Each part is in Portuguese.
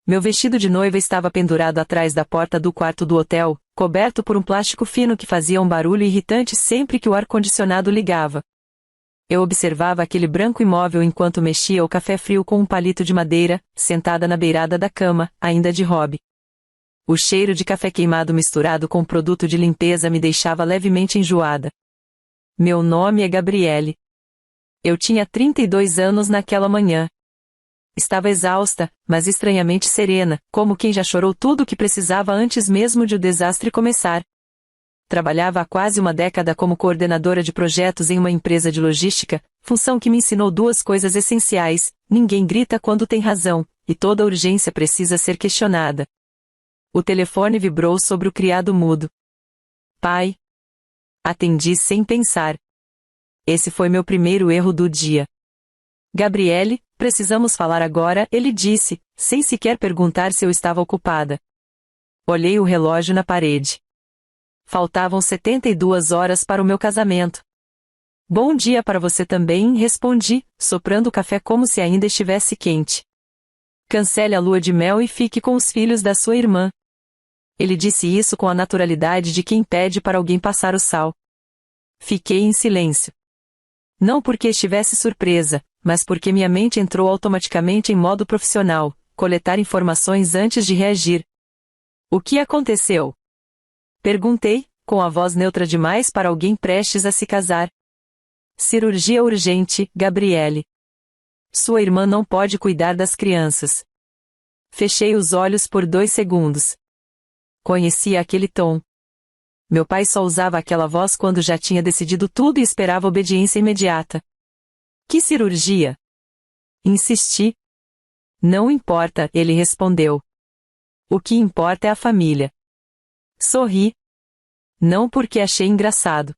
Meu vestido de noiva estava pendurado atrás da porta do quarto do hotel, coberto por um plástico fino que fazia um barulho irritante sempre que o ar-condicionado ligava. Eu observava aquele branco imóvel enquanto mexia o café frio com um palito de madeira, sentada na beirada da cama, ainda de hobby. O cheiro de café queimado misturado com produto de limpeza me deixava levemente enjoada. Meu nome é Gabriele. Eu tinha 32 anos naquela manhã. Estava exausta, mas estranhamente serena, como quem já chorou tudo o que precisava antes mesmo de o desastre começar. Trabalhava há quase uma década como coordenadora de projetos em uma empresa de logística, função que me ensinou duas coisas essenciais: ninguém grita quando tem razão, e toda urgência precisa ser questionada. O telefone vibrou sobre o criado mudo. Pai. Atendi sem pensar. Esse foi meu primeiro erro do dia. Gabriele, precisamos falar agora, ele disse, sem sequer perguntar se eu estava ocupada. Olhei o relógio na parede. Faltavam 72 horas para o meu casamento. Bom dia para você também, respondi, soprando o café como se ainda estivesse quente. Cancele a lua de mel e fique com os filhos da sua irmã. Ele disse isso com a naturalidade de quem pede para alguém passar o sal. Fiquei em silêncio. Não porque estivesse surpresa, mas porque minha mente entrou automaticamente em modo profissional, coletar informações antes de reagir. O que aconteceu? Perguntei, com a voz neutra demais para alguém prestes a se casar. Cirurgia urgente, Gabriele. Sua irmã não pode cuidar das crianças. Fechei os olhos por 2 segundos. Conhecia aquele tom. Meu pai só usava aquela voz quando já tinha decidido tudo e esperava obediência imediata. Que cirurgia? Insisti. Não importa, ele respondeu. O que importa é a família. Sorri. Não porque achei engraçado.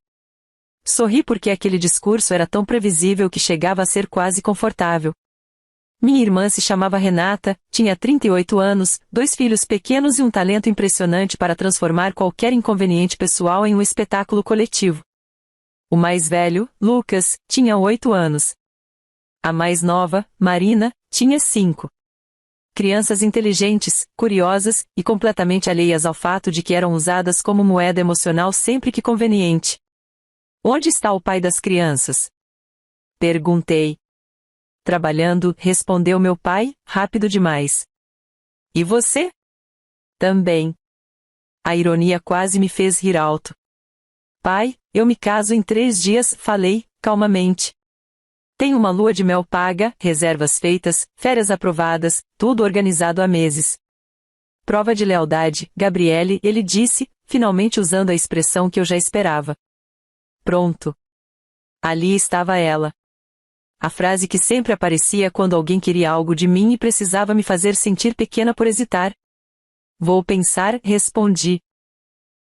Sorri porque aquele discurso era tão previsível que chegava a ser quase confortável. Minha irmã se chamava Renata, tinha 38 anos, 2 filhos pequenos e um talento impressionante para transformar qualquer inconveniente pessoal em um espetáculo coletivo. O mais velho, Lucas, tinha 8 anos. A mais nova, Marina, tinha 5. Crianças inteligentes, curiosas, e completamente alheias ao fato de que eram usadas como moeda emocional sempre que conveniente. Onde está o pai das crianças? Perguntei. Trabalhando, respondeu meu pai, rápido demais. E você? Também. A ironia quase me fez rir alto. Pai, eu me caso em 3 dias, falei, calmamente. Tenho uma lua de mel paga, reservas feitas, férias aprovadas, tudo organizado há meses. Prova de lealdade, Gabriele, ele disse, finalmente usando a expressão que eu já esperava. Pronto. Ali estava ela. A frase que sempre aparecia quando alguém queria algo de mim e precisava me fazer sentir pequena por hesitar. Vou pensar, respondi.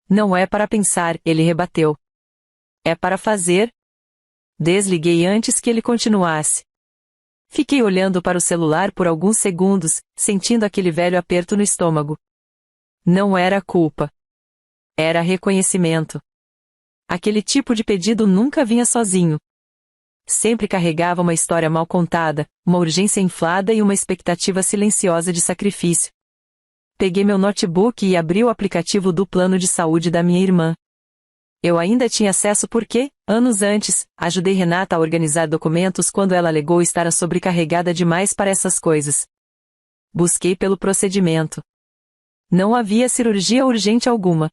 Não é para pensar, ele rebateu. É para fazer. Desliguei antes que ele continuasse. Fiquei olhando para o celular por alguns segundos, sentindo aquele velho aperto no estômago. Não era culpa. Era reconhecimento. Aquele tipo de pedido nunca vinha sozinho. Sempre carregava uma história mal contada, uma urgência inflada e uma expectativa silenciosa de sacrifício. Peguei meu notebook e abri o aplicativo do plano de saúde da minha irmã. Eu ainda tinha acesso porque, anos antes, ajudei Renata a organizar documentos quando ela alegou estar sobrecarregada demais para essas coisas. Busquei pelo procedimento. Não havia cirurgia urgente alguma.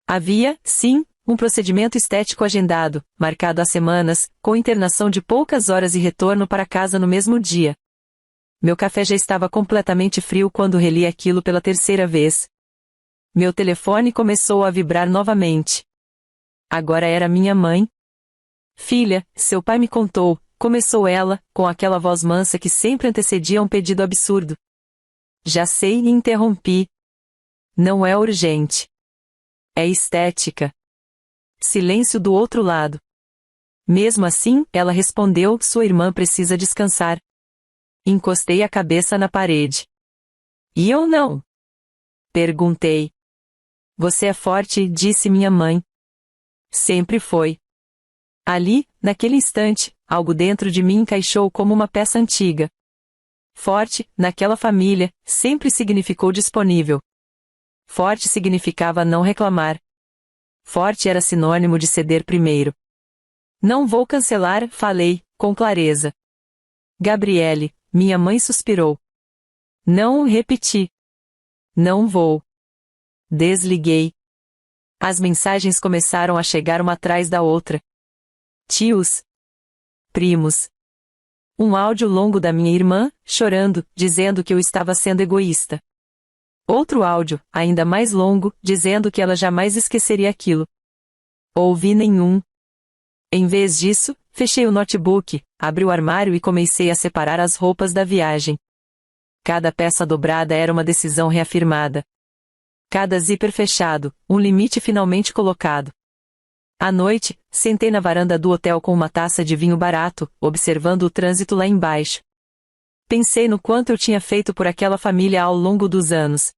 Havia, sim, um procedimento estético agendado, marcado há semanas, com internação de poucas horas e retorno para casa no mesmo dia. Meu café já estava completamente frio quando reli aquilo pela 3ª vez. Meu telefone começou a vibrar novamente. Agora era minha mãe. Filha, seu pai me contou, começou ela, com aquela voz mansa que sempre antecedia um pedido absurdo. Já sei, e interrompi. Não é urgente. É estética. Silêncio do outro lado. Mesmo assim, ela respondeu, sua irmã precisa descansar. Encostei a cabeça na parede. E eu não? Perguntei. Você é forte, disse minha mãe. Sempre foi. Ali, naquele instante, algo dentro de mim encaixou como uma peça antiga. Forte, naquela família, sempre significou disponível. Forte significava não reclamar. Forte era sinônimo de ceder primeiro. Não vou cancelar, falei, com clareza. Gabriele, minha mãe suspirou. Não repeti. Não vou. Desliguei. As mensagens começaram a chegar uma atrás da outra. Tios. Primos. Um áudio longo da minha irmã, chorando, dizendo que eu estava sendo egoísta. Outro áudio, ainda mais longo, dizendo que ela jamais esqueceria aquilo. Ouvi nenhum. Em vez disso, fechei o notebook, abri o armário e comecei a separar as roupas da viagem. Cada peça dobrada era uma decisão reafirmada. Cada zíper fechado, um limite finalmente colocado. À noite, sentei na varanda do hotel com uma taça de vinho barato, observando o trânsito lá embaixo. Pensei no quanto eu tinha feito por aquela família ao longo dos anos.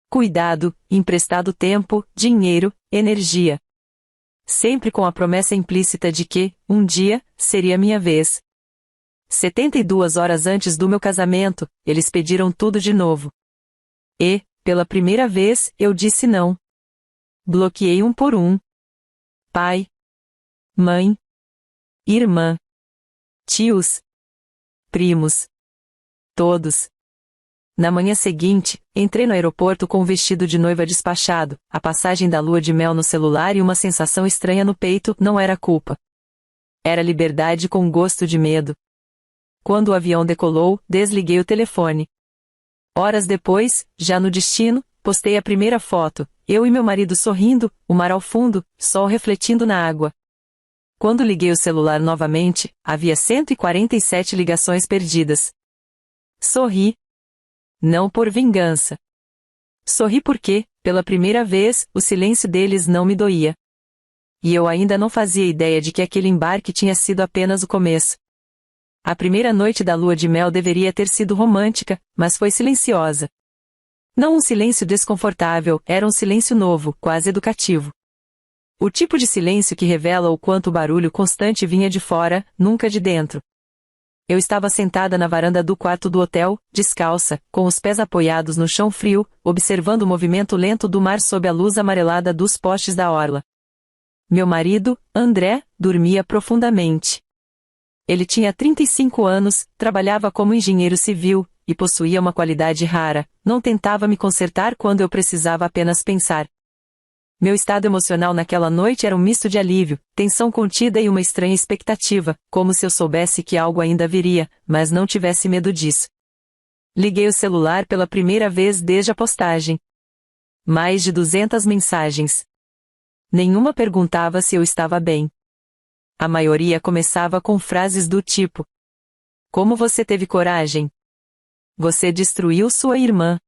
Cuidado, emprestado tempo, dinheiro, energia. Sempre com a promessa implícita de que, um dia, seria minha vez. 72 horas antes do meu casamento, eles pediram tudo de novo. E, pela primeira vez, eu disse não. Bloqueei um por um. Pai, mãe, irmã, tios, primos. Todos. Na manhã seguinte, entrei no aeroporto com o vestido de noiva despachado, a passagem da lua de mel no celular e uma sensação estranha no peito. Não era culpa. Era liberdade com gosto de medo. Quando o avião decolou, desliguei o telefone. Horas depois, já no destino, postei a primeira foto, eu e meu marido sorrindo, o mar ao fundo, sol refletindo na água. Quando liguei o celular novamente, havia 147 ligações perdidas. Sorri. Não por vingança. Sorri porque, pela primeira vez, o silêncio deles não me doía. E eu ainda não fazia ideia de que aquele embarque tinha sido apenas o começo. A primeira noite da lua de mel deveria ter sido romântica, mas foi silenciosa. Não um silêncio desconfortável, era um silêncio novo, quase educativo. O tipo de silêncio que revela o quanto o barulho constante vinha de fora, nunca de dentro. Eu estava sentada na varanda do quarto do hotel, descalça, com os pés apoiados no chão frio, observando o movimento lento do mar sob a luz amarelada dos postes da orla. Meu marido, André, dormia profundamente. Ele tinha 35 anos, trabalhava como engenheiro civil, e possuía uma qualidade rara, não tentava me consertar quando eu precisava apenas pensar. Meu estado emocional naquela noite era um misto de alívio, tensão contida e uma estranha expectativa, como se eu soubesse que algo ainda viria, mas não tivesse medo disso. Liguei o celular pela primeira vez desde a postagem. Mais de 200 mensagens. Nenhuma perguntava se eu estava bem. A maioria começava com frases do tipo: como você teve coragem? Você destruiu sua irmã.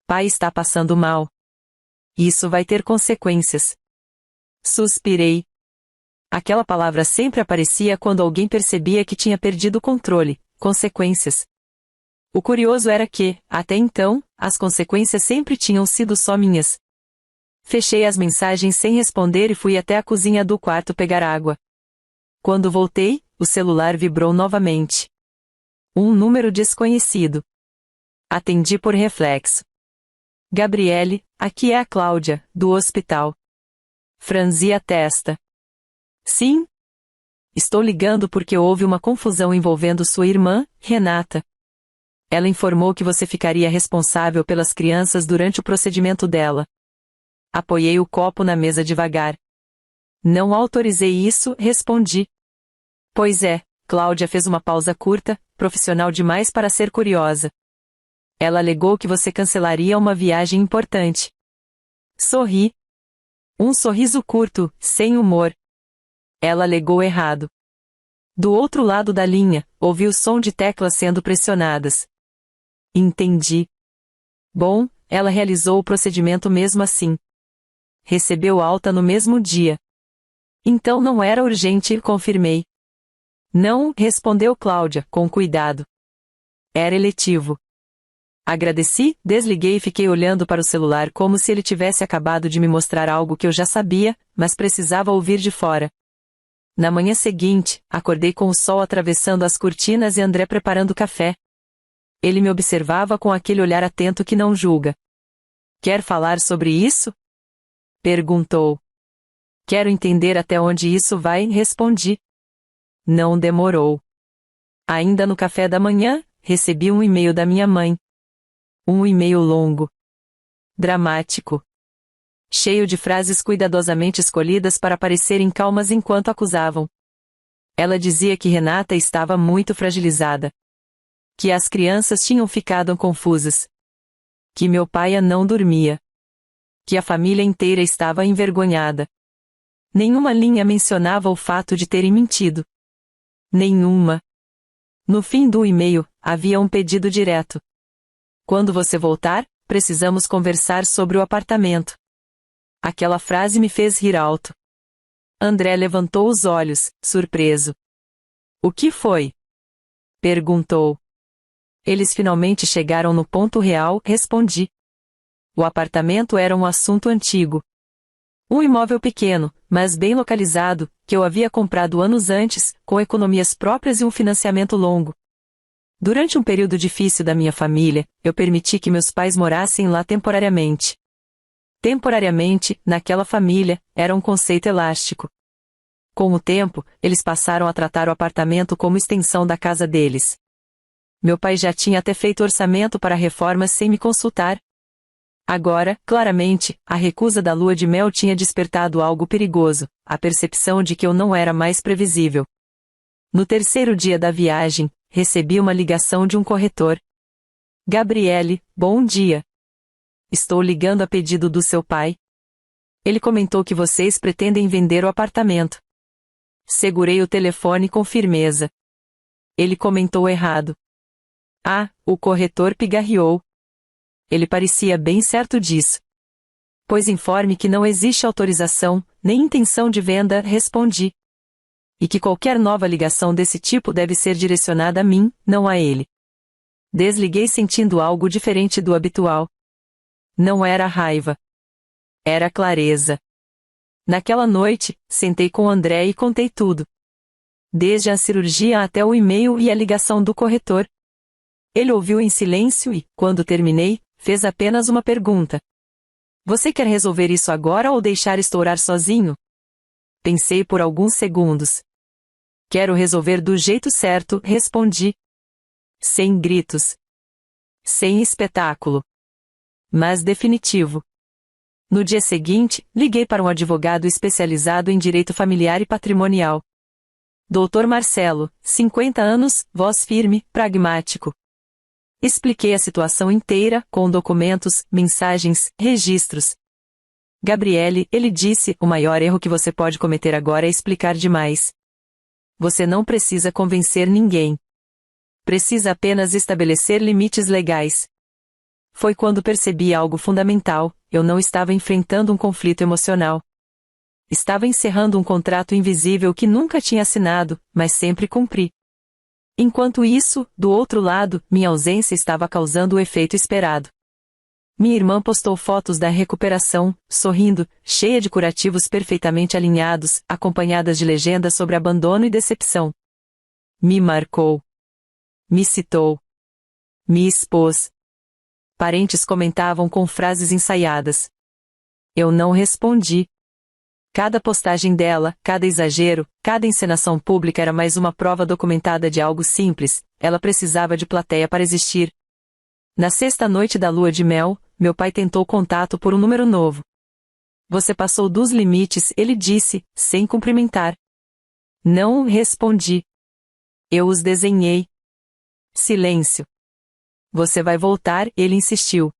Pai está passando mal. Isso vai ter consequências. Suspirei. Aquela palavra sempre aparecia quando alguém percebia que tinha perdido o controle, consequências. O curioso era que, até então, as consequências sempre tinham sido só minhas. Fechei as mensagens sem responder e fui até a cozinha do quarto pegar água. Quando voltei, o celular vibrou novamente. Um número desconhecido. Atendi por reflexo. Gabriele, aqui é a Cláudia, do hospital. Franzi a testa. Sim? Estou ligando porque houve uma confusão envolvendo sua irmã, Renata. Ela informou que você ficaria responsável pelas crianças durante o procedimento dela. Apoiei o copo na mesa devagar. Não autorizei isso, respondi. Pois é, Cláudia fez uma pausa curta, profissional demais para ser curiosa. Ela alegou que você cancelaria uma viagem importante. Sorri. Um sorriso curto, sem humor. Ela alegou errado. Do outro lado da linha, ouvi o som de teclas sendo pressionadas. Entendi. Bom, ela realizou o procedimento mesmo assim. Recebeu alta no mesmo dia. Então não era urgente, confirmei. Não, respondeu Cláudia, com cuidado. Era eletivo. Agradeci, desliguei e fiquei olhando para o celular como se ele tivesse acabado de me mostrar algo que eu já sabia, mas precisava ouvir de fora. Na manhã seguinte, acordei com o sol atravessando as cortinas e André preparando café. Ele me observava com aquele olhar atento que não julga. Quer falar sobre isso? Perguntou. Quero entender até onde isso vai, respondi. Não demorou. Ainda no café da manhã, recebi um e-mail da minha mãe. Um e-mail longo. Dramático. Cheio de frases cuidadosamente escolhidas para parecerem calmas enquanto acusavam. Ela dizia que Renata estava muito fragilizada. Que as crianças tinham ficado confusas. Que meu pai não dormia. Que a família inteira estava envergonhada. Nenhuma linha mencionava o fato de terem mentido. Nenhuma. No fim do e-mail, havia um pedido direto. Quando você voltar, precisamos conversar sobre o apartamento. Aquela frase me fez rir alto. André levantou os olhos, surpreso. O que foi? Perguntou. Eles finalmente chegaram no ponto real, respondi. O apartamento era um assunto antigo. Um imóvel pequeno, mas bem localizado, que eu havia comprado anos antes, com economias próprias e um financiamento longo. Durante um período difícil da minha família, eu permiti que meus pais morassem lá temporariamente. Temporariamente, naquela família, era um conceito elástico. Com o tempo, eles passaram a tratar o apartamento como extensão da casa deles. Meu pai já tinha até feito orçamento para reformas sem me consultar. Agora, claramente, a recusa da lua de mel tinha despertado algo perigoso, a percepção de que eu não era mais previsível. No terceiro dia da viagem, recebi uma ligação de um corretor. Gabriele, bom dia. Estou ligando a pedido do seu pai. Ele comentou que vocês pretendem vender o apartamento. Segurei o telefone com firmeza. Ele comentou errado. Ah, o corretor pigarreou. Ele parecia bem certo disso. Pois informe que não existe autorização, nem intenção de venda, respondi. E que qualquer nova ligação desse tipo deve ser direcionada a mim, não a ele. Desliguei sentindo algo diferente do habitual. Não era raiva. Era clareza. Naquela noite, sentei com André e contei tudo. Desde a cirurgia até o e-mail e a ligação do corretor. Ele ouviu em silêncio e, quando terminei, fez apenas uma pergunta. Você quer resolver isso agora ou deixar estourar sozinho? Pensei por alguns segundos. Quero resolver do jeito certo, respondi. Sem gritos. Sem espetáculo. Mas definitivo. No dia seguinte, liguei para um advogado especializado em direito familiar e patrimonial. Dr. Marcelo, 50 anos, voz firme, pragmático. Expliquei a situação inteira, com documentos, mensagens, registros. Gabriele, ele disse, o maior erro que você pode cometer agora é explicar demais. Você não precisa convencer ninguém. Precisa apenas estabelecer limites legais. Foi quando percebi algo fundamental, eu não estava enfrentando um conflito emocional. Estava encerrando um contrato invisível que nunca tinha assinado, mas sempre cumpri. Enquanto isso, do outro lado, minha ausência estava causando o efeito esperado. Minha irmã postou fotos da recuperação, sorrindo, cheia de curativos perfeitamente alinhados, acompanhadas de legendas sobre abandono e decepção. Me marcou. Me citou. Me expôs. Parentes comentavam com frases ensaiadas. Eu não respondi. Cada postagem dela, cada exagero, cada encenação pública era mais uma prova documentada de algo simples, ela precisava de plateia para existir. Na sexta noite da lua de mel, meu pai tentou contato por um número novo. Você passou dos limites, ele disse, sem cumprimentar. Não respondi. Eu os desenhei. Silêncio. Você vai voltar, ele insistiu.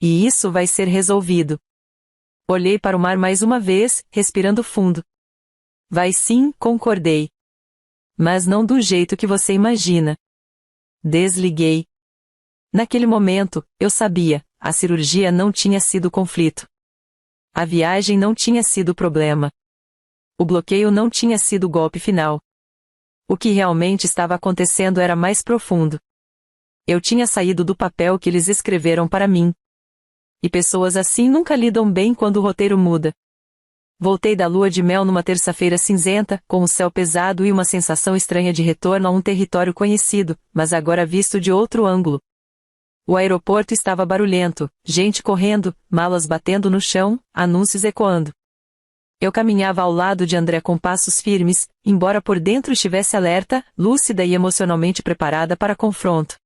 E isso vai ser resolvido. Olhei para o mar mais uma vez, respirando fundo. Vai sim, concordei. Mas não do jeito que você imagina. Desliguei. Naquele momento, eu sabia, a cirurgia não tinha sido conflito. A viagem não tinha sido problema. O bloqueio não tinha sido o golpe final. O que realmente estava acontecendo era mais profundo. Eu tinha saído do papel que eles escreveram para mim. E pessoas assim nunca lidam bem quando o roteiro muda. Voltei da lua de mel numa terça-feira cinzenta, com o céu pesado e uma sensação estranha de retorno a um território conhecido, mas agora visto de outro ângulo. O aeroporto estava barulhento, gente correndo, malas batendo no chão, anúncios ecoando. Eu caminhava ao lado de André com passos firmes, embora por dentro estivesse alerta, lúcida e emocionalmente preparada para confronto.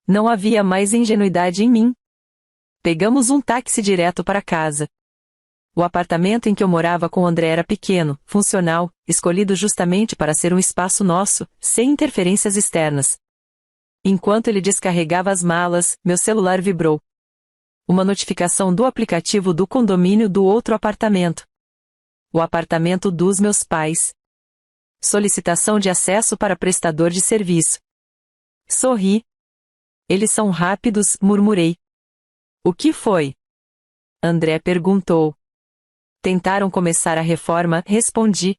Não havia mais ingenuidade em mim. Pegamos um táxi direto para casa. O apartamento em que eu morava com André era pequeno, funcional, escolhido justamente para ser um espaço nosso, sem interferências externas. Enquanto ele descarregava as malas, meu celular vibrou. Uma notificação do aplicativo do condomínio do outro apartamento. O apartamento dos meus pais. Solicitação de acesso para prestador de serviço. Sorri. Eles são rápidos, murmurei. O que foi? André perguntou. Tentaram começar a reforma, respondi.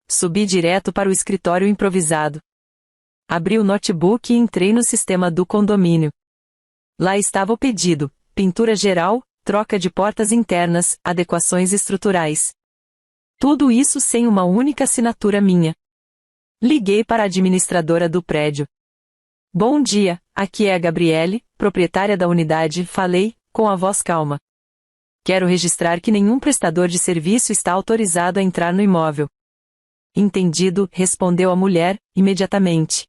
Subi direto para o escritório improvisado. Abri o notebook e entrei no sistema do condomínio. Lá estava o pedido: pintura geral, troca de portas internas, adequações estruturais. Tudo isso sem uma única assinatura minha. Liguei para a administradora do prédio. Bom dia, aqui é a Gabriele, proprietária da unidade, falei, com a voz calma. Quero registrar que nenhum prestador de serviço está autorizado a entrar no imóvel. Entendido, respondeu a mulher, imediatamente.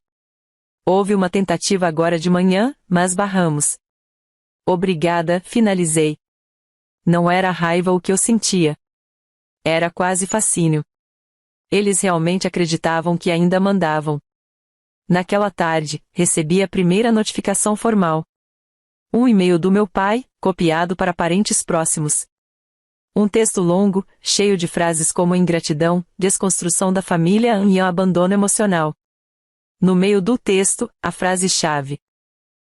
Houve uma tentativa agora de manhã, mas barramos. Obrigada, finalizei. Não era raiva o que eu sentia. Era quase fascínio. Eles realmente acreditavam que ainda mandavam. Naquela tarde, recebi a primeira notificação formal. Um e-mail do meu pai, copiado para parentes próximos. Um texto longo, cheio de frases como ingratidão, desconstrução da família e abandono emocional. No meio do texto, a frase-chave.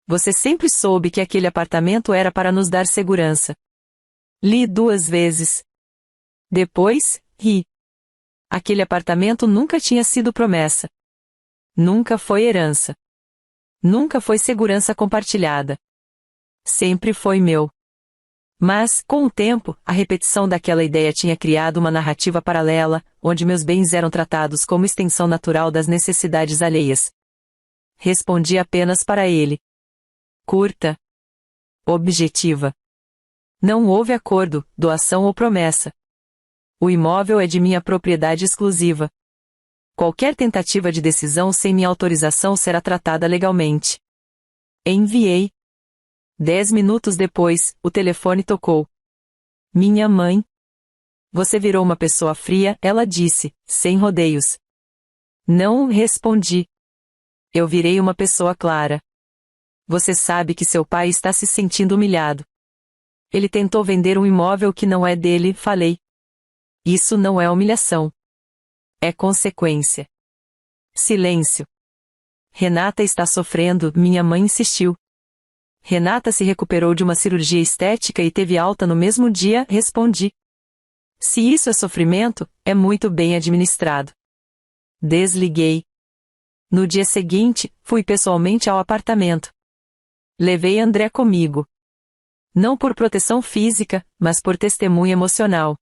Você sempre soube que aquele apartamento era para nos dar segurança. Li 2 vezes. Depois, ri. Aquele apartamento nunca tinha sido promessa. Nunca foi herança. Nunca foi segurança compartilhada. Sempre foi meu. Mas, com o tempo, a repetição daquela ideia tinha criado uma narrativa paralela, onde meus bens eram tratados como extensão natural das necessidades alheias. Respondi apenas para ele. Curta. Objetiva. Não houve acordo, doação ou promessa. O imóvel é de minha propriedade exclusiva. Qualquer tentativa de decisão sem minha autorização será tratada legalmente. Enviei. 10 minutos depois, o telefone tocou. Minha mãe. Você virou uma pessoa fria, ela disse, sem rodeios. Não respondi. Eu virei uma pessoa clara. Você sabe que seu pai está se sentindo humilhado. Ele tentou vender um imóvel que não é dele, falei. Isso não é humilhação. É consequência. Silêncio. Renata está sofrendo, minha mãe insistiu. Renata se recuperou de uma cirurgia estética e teve alta no mesmo dia, respondi. Se isso é sofrimento, é muito bem administrado. Desliguei. No dia seguinte, fui pessoalmente ao apartamento. Levei André comigo. Não por proteção física, mas por testemunho emocional.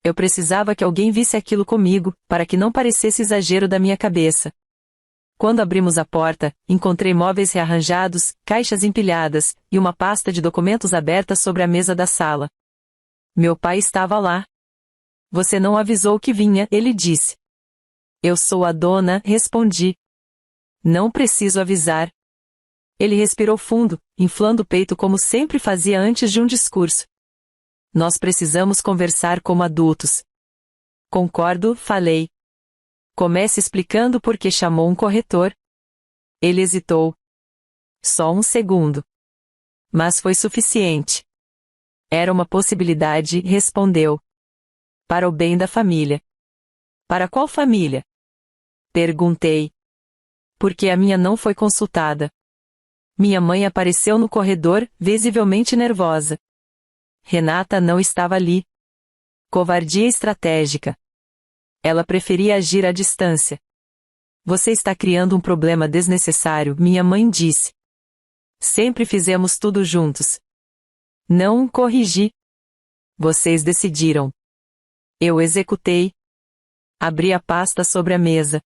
Eu precisava que alguém visse aquilo comigo, para que não parecesse exagero da minha cabeça. Quando abrimos a porta, encontrei móveis rearranjados, caixas empilhadas, e uma pasta de documentos aberta sobre a mesa da sala. Meu pai estava lá. Você não avisou que vinha, ele disse. Eu sou a dona, respondi. Não preciso avisar. Ele respirou fundo, inflando o peito como sempre fazia antes de um discurso. Nós precisamos conversar como adultos. Concordo, falei. Comece explicando por que chamou um corretor. Ele hesitou. Só um segundo. Mas foi suficiente. Era uma possibilidade, respondeu. Para o bem da família. Para qual família? Perguntei. Porque a minha não foi consultada. Minha mãe apareceu no corredor, visivelmente nervosa. Renata não estava ali. Covardia estratégica. Ela preferia agir à distância. Você está criando um problema desnecessário, minha mãe disse. Sempre fizemos tudo juntos. Não corrigi. Vocês decidiram. Eu executei. Abri a pasta sobre a mesa.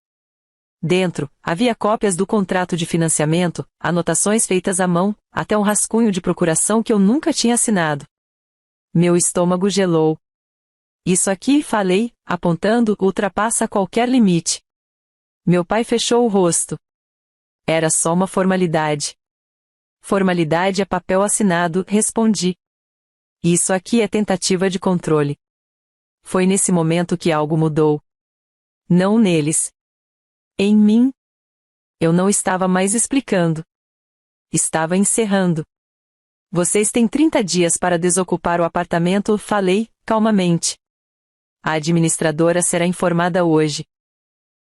Dentro, havia cópias do contrato de financiamento, anotações feitas à mão, até um rascunho de procuração que eu nunca tinha assinado. Meu estômago gelou. Isso aqui, falei, apontando, ultrapassa qualquer limite. Meu pai fechou o rosto. Era só uma formalidade. Formalidade é papel assinado, respondi. Isso aqui é tentativa de controle. Foi nesse momento que algo mudou. Não neles. Em mim. Eu não estava mais explicando. Estava encerrando. Vocês têm 30 dias para desocupar o apartamento, falei, calmamente. A administradora será informada hoje.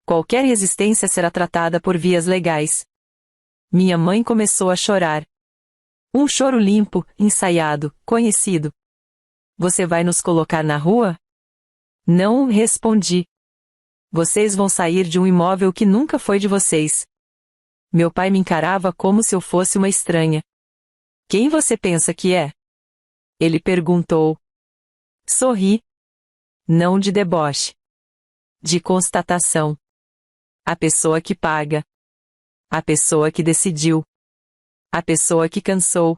Qualquer resistência será tratada por vias legais. Minha mãe começou a chorar. Um choro limpo, ensaiado, conhecido. Você vai nos colocar na rua? Não, respondi. Vocês vão sair de um imóvel que nunca foi de vocês. Meu pai me encarava como se eu fosse uma estranha. Quem você pensa que é? Ele perguntou. Sorri. Não de deboche. De constatação. A pessoa que paga. A pessoa que decidiu. A pessoa que cansou.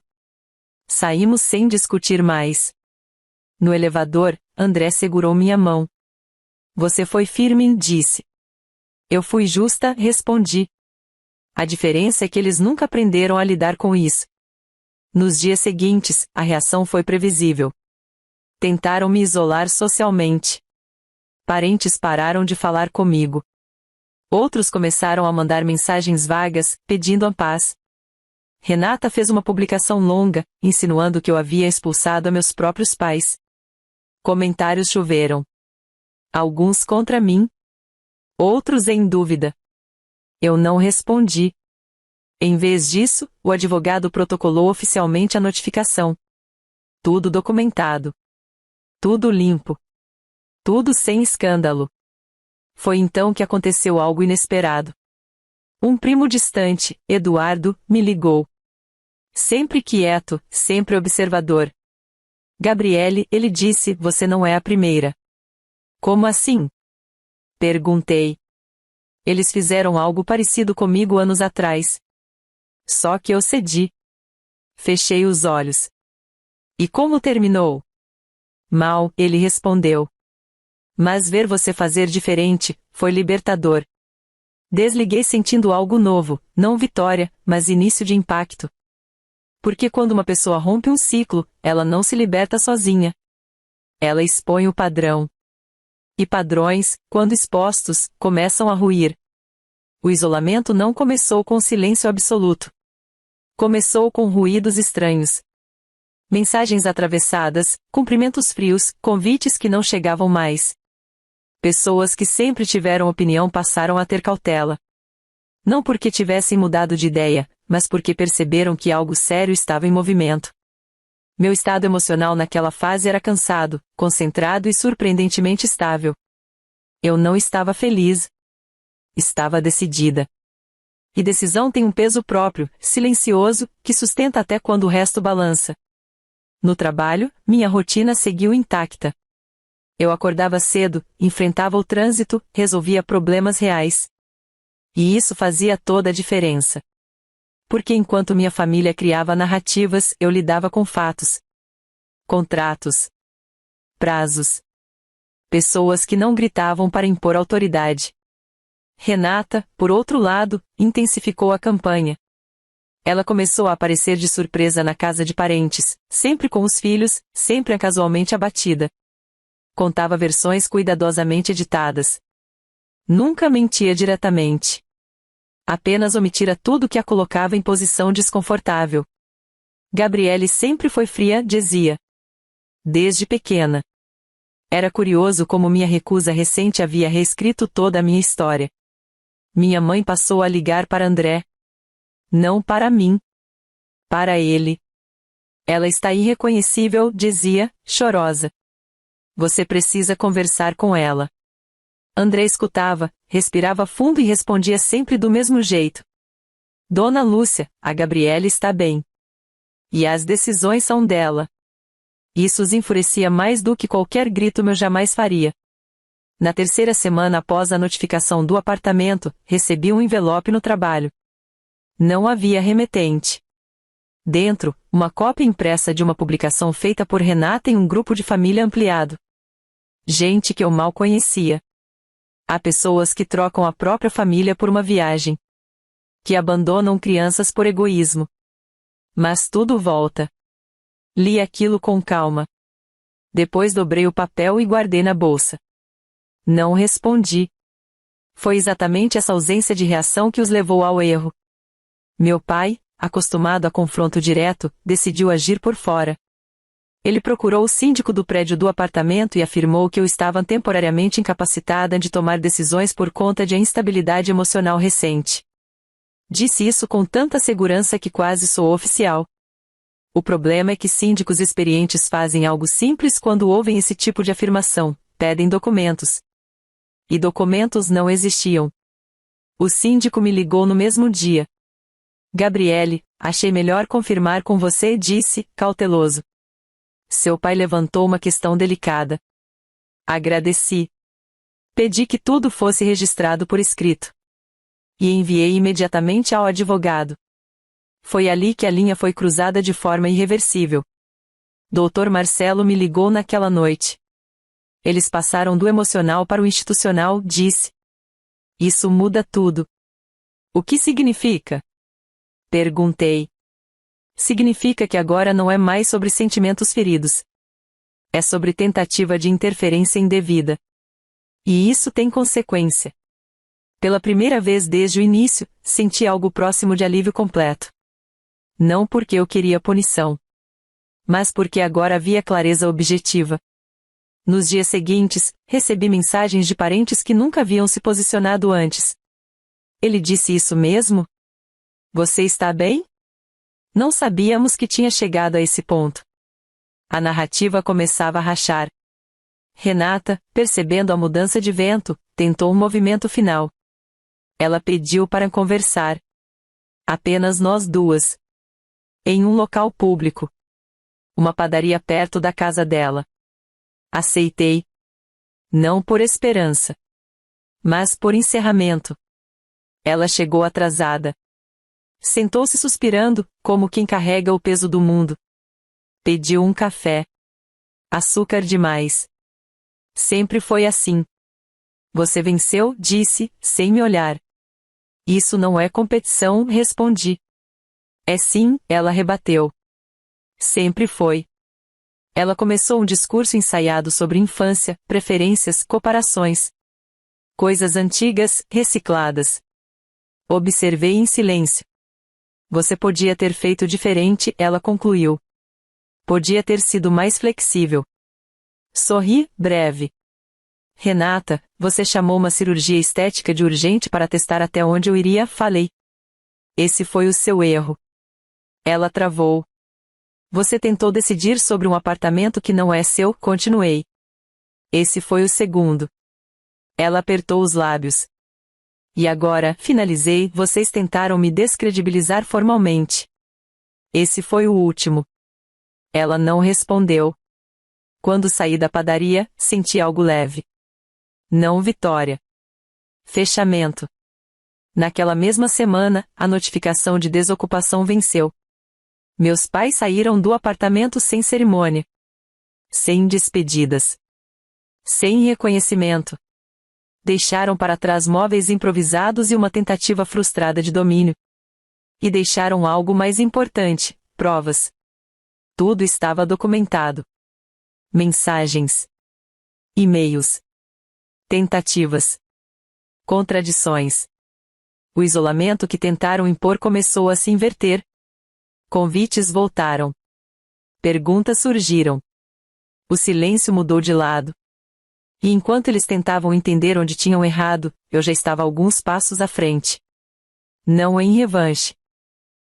Saímos sem discutir mais. No elevador, André segurou minha mão. Você foi firme, disse. Eu fui justa, respondi. A diferença é que eles nunca aprenderam a lidar com isso. Nos dias seguintes, a reação foi previsível. Tentaram me isolar socialmente. Parentes pararam de falar comigo. Outros começaram a mandar mensagens vagas, pedindo a paz. Renata fez uma publicação longa, insinuando que eu havia expulsado a meus próprios pais. Comentários choveram. Alguns contra mim. Outros em dúvida. Eu não respondi. Em vez disso, o advogado protocolou oficialmente a notificação. Tudo documentado. Tudo limpo. Tudo sem escândalo. Foi então que aconteceu algo inesperado. Um primo distante, Eduardo, me ligou. Sempre quieto, sempre observador. Gabriele, ele disse, você não é a primeira. Como assim? Perguntei. Eles fizeram algo parecido comigo anos atrás. Só que eu cedi. Fechei os olhos. E como terminou? Mal, ele respondeu. Mas ver você fazer diferente, foi libertador. Desliguei sentindo algo novo, não vitória, mas início de impacto. Porque quando uma pessoa rompe um ciclo, ela não se liberta sozinha. Ela expõe o padrão. E padrões, quando expostos, começam a ruir. O isolamento não começou com silêncio absoluto. Começou com ruídos estranhos. Mensagens atravessadas, cumprimentos frios, convites que não chegavam mais. Pessoas que sempre tiveram opinião passaram a ter cautela. Não porque tivessem mudado de ideia, mas porque perceberam que algo sério estava em movimento. Meu estado emocional naquela fase era cansado, concentrado e surpreendentemente estável. Eu não estava feliz. Estava decidida. E decisão tem um peso próprio, silencioso, que sustenta até quando o resto balança. No trabalho, minha rotina seguiu intacta. Eu acordava cedo, enfrentava o trânsito, resolvia problemas reais. E isso fazia toda a diferença. Porque enquanto minha família criava narrativas, eu lidava com fatos. Contratos. Prazos. Pessoas que não gritavam para impor autoridade. Renata, por outro lado, intensificou a campanha. Ela começou a aparecer de surpresa na casa de parentes, sempre com os filhos, sempre casualmente abatida. Contava versões cuidadosamente editadas. Nunca mentia diretamente. Apenas omitira tudo que a colocava em posição desconfortável. Gabriele sempre foi fria, dizia. Desde pequena. Era curioso como minha recusa recente havia reescrito toda a minha história. Minha mãe passou a ligar para André. Não para mim. Para ele. Ela está irreconhecível, dizia, chorosa. Você precisa conversar com ela. André escutava, respirava fundo e respondia sempre do mesmo jeito. Dona Lúcia, a Gabriele está bem. E as decisões são dela. Isso os enfurecia mais do que qualquer grito meu jamais faria. Na terceira semana após a notificação do apartamento, recebi um envelope no trabalho. Não havia remetente. Dentro, uma cópia impressa de uma publicação feita por Renata em um grupo de família ampliado. Gente que eu mal conhecia. Há pessoas que trocam a própria família por uma viagem. Que abandonam crianças por egoísmo. Mas tudo volta. Li aquilo com calma. Depois dobrei o papel e guardei na bolsa. Não respondi. Foi exatamente essa ausência de reação que os levou ao erro. Meu pai, acostumado a confronto direto, decidiu agir por fora. Ele procurou o síndico do prédio do apartamento e afirmou que eu estava temporariamente incapacitada de tomar decisões por conta de instabilidade emocional recente. Disse isso com tanta segurança que quase soou oficial. O problema é que síndicos experientes fazem algo simples quando ouvem esse tipo de afirmação: pedem documentos. E documentos não existiam. O síndico me ligou no mesmo dia. Gabriele, achei melhor confirmar com você, disse, cauteloso. Seu pai levantou uma questão delicada. Agradeci. Pedi que tudo fosse registrado por escrito. E enviei imediatamente ao advogado. Foi ali que a linha foi cruzada de forma irreversível. Dr. Marcelo me ligou naquela noite. Eles passaram do emocional para o institucional, disse. Isso muda tudo. O que significa? Perguntei. Significa que agora não é mais sobre sentimentos feridos. É sobre tentativa de interferência indevida. E isso tem consequência. Pela primeira vez desde o início, senti algo próximo de alívio completo. Não porque eu queria punição. Mas porque agora havia clareza objetiva. Nos dias seguintes, recebi mensagens de parentes que nunca haviam se posicionado antes. Ele disse isso mesmo? Você está bem? Não sabíamos que tinha chegado a esse ponto. A narrativa começava a rachar. Renata, percebendo a mudança de vento, tentou um movimento final. Ela pediu para conversar. Apenas nós duas. Em um local público. Uma padaria perto da casa dela. Aceitei. Não por esperança. Mas por encerramento. Ela chegou atrasada. Sentou-se suspirando, como quem carrega o peso do mundo. Pediu um café. Açúcar demais. Sempre foi assim. Você venceu, disse, sem me olhar. Isso não é competição, respondi. É sim, ela rebateu. Sempre foi. Ela começou um discurso ensaiado sobre infância, preferências, comparações. Coisas antigas, recicladas. Observei em silêncio. Você podia ter feito diferente, ela concluiu. Podia ter sido mais flexível. Sorri, breve. Renata, você chamou uma cirurgia estética de urgente para testar até onde eu iria, falei. Esse foi o seu erro. Ela travou. Você tentou decidir sobre um apartamento que não é seu, continuei. Esse foi o segundo. Ela apertou os lábios. E agora, finalizei, vocês tentaram me descredibilizar formalmente. Esse foi o último. Ela não respondeu. Quando saí da padaria, senti algo leve. Não vitória. Fechamento. Naquela mesma semana, a notificação de desocupação venceu. Meus pais saíram do apartamento sem cerimônia. Sem despedidas. Sem reconhecimento. Deixaram para trás móveis improvisados e uma tentativa frustrada de domínio. E deixaram algo mais importante, provas. Tudo estava documentado. Mensagens. E-mails. Tentativas. Contradições. O isolamento que tentaram impor começou a se inverter. Convites voltaram. Perguntas surgiram. O silêncio mudou de lado. E enquanto eles tentavam entender onde tinham errado, eu já estava alguns passos à frente. Não em revanche.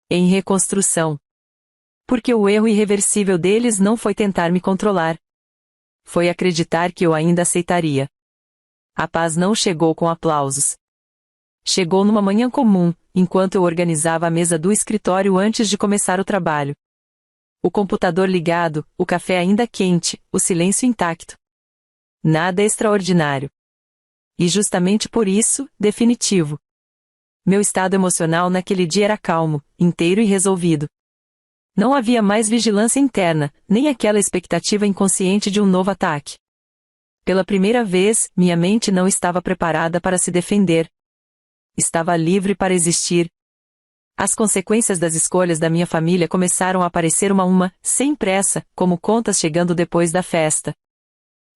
Em reconstrução. Porque o erro irreversível deles não foi tentar me controlar. Foi acreditar que eu ainda aceitaria. A paz não chegou com aplausos. Chegou numa manhã comum, enquanto eu organizava a mesa do escritório antes de começar o trabalho. O computador ligado, o café ainda quente, o silêncio intacto. Nada extraordinário. E justamente por isso, definitivo. Meu estado emocional naquele dia era calmo, inteiro e resolvido. Não havia mais vigilância interna, nem aquela expectativa inconsciente de um novo ataque. Pela primeira vez, minha mente não estava preparada para se defender. Estava livre para existir. As consequências das escolhas da minha família começaram a aparecer uma a uma, sem pressa, como contas chegando depois da festa.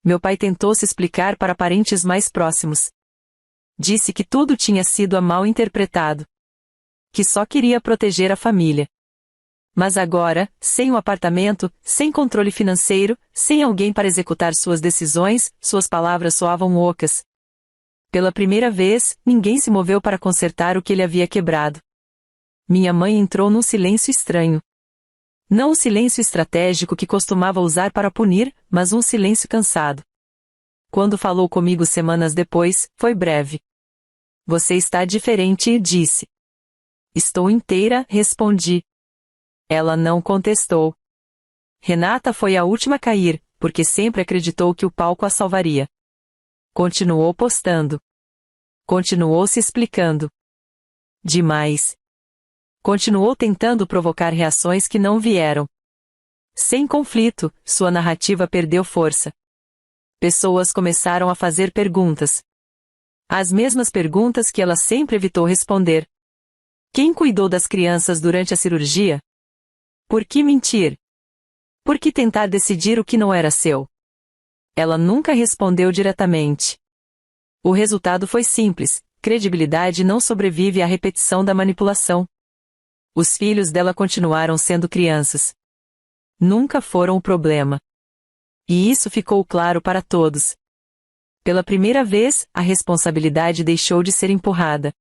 Meu pai tentou se explicar para parentes mais próximos. Disse que tudo tinha sido mal interpretado. Que só queria proteger a família. Mas agora, sem um apartamento, sem controle financeiro, sem alguém para executar suas decisões, suas palavras soavam ocas. Pela primeira vez, ninguém se moveu para consertar o que ele havia quebrado. Minha mãe entrou num silêncio estranho. Não o silêncio estratégico que costumava usar para punir, mas um silêncio cansado. Quando falou comigo semanas depois, foi breve. Você está diferente, disse. Estou inteira, respondi. Ela não contestou. Renata foi a última a cair, porque sempre acreditou que o palco a salvaria. Continuou postando. Continuou se explicando. Demais. Continuou tentando provocar reações que não vieram. Sem conflito, sua narrativa perdeu força. Pessoas começaram a fazer perguntas. As mesmas perguntas que ela sempre evitou responder. Quem cuidou das crianças durante a cirurgia? Por que mentir? Por que tentar decidir o que não era seu? Ela nunca respondeu diretamente. O resultado foi simples: credibilidade não sobrevive à repetição da manipulação. Os filhos dela continuaram sendo crianças. Nunca foram o problema. E isso ficou claro para todos. Pela primeira vez, a responsabilidade deixou de ser empurrada.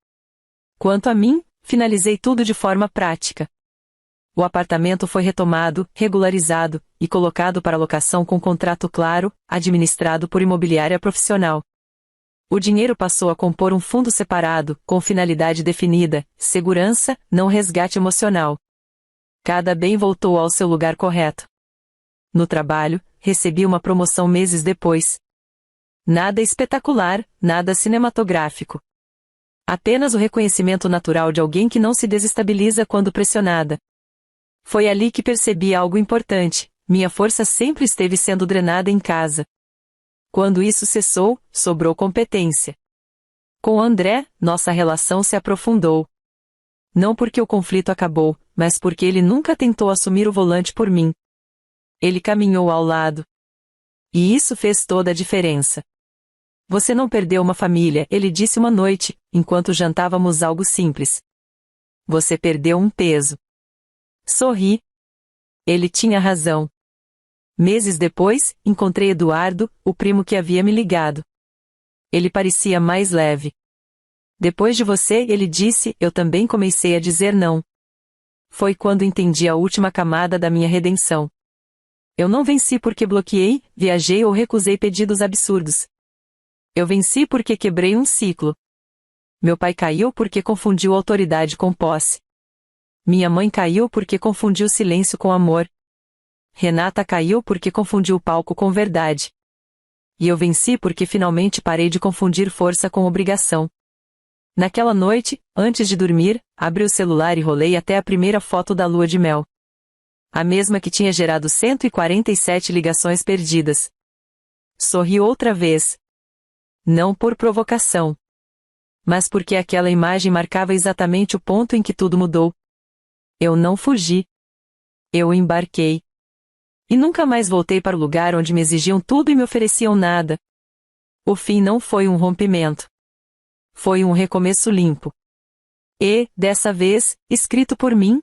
Quanto a mim, finalizei tudo de forma prática. O apartamento foi retomado, regularizado, e colocado para locação com contrato claro, administrado por imobiliária profissional. O dinheiro passou a compor um fundo separado, com finalidade definida, segurança, não resgate emocional. Cada bem voltou ao seu lugar correto. No trabalho, recebi uma promoção meses depois. Nada espetacular, nada cinematográfico. Apenas o reconhecimento natural de alguém que não se desestabiliza quando pressionada. Foi ali que percebi algo importante: minha força sempre esteve sendo drenada em casa. Quando isso cessou, sobrou competência. Com André, nossa relação se aprofundou. Não porque o conflito acabou, mas porque ele nunca tentou assumir o volante por mim. Ele caminhou ao lado. E isso fez toda a diferença. Você não perdeu uma família, ele disse uma noite, enquanto jantávamos algo simples. Você perdeu um peso. Sorri. Ele tinha razão. Meses depois, encontrei Eduardo, o primo que havia me ligado. Ele parecia mais leve. Depois de você, ele disse, eu também comecei a dizer não. Foi quando entendi a última camada da minha redenção. Eu não venci porque bloqueei, viajei ou recusei pedidos absurdos. Eu venci porque quebrei um ciclo. Meu pai caiu porque confundiu autoridade com posse. Minha mãe caiu porque confundiu silêncio com amor. Renata caiu porque confundiu o palco com verdade. E eu venci porque finalmente parei de confundir força com obrigação. Naquela noite, antes de dormir, abri o celular e rolei até a primeira foto da lua de mel. A mesma que tinha gerado 147 ligações perdidas. Sorri outra vez. Não por provocação. Mas porque aquela imagem marcava exatamente o ponto em que tudo mudou. Eu não fugi. Eu embarquei. E nunca mais voltei para o lugar onde me exigiam tudo e me ofereciam nada. O fim não foi um rompimento. Foi um recomeço limpo. E, dessa vez, escrito por mim,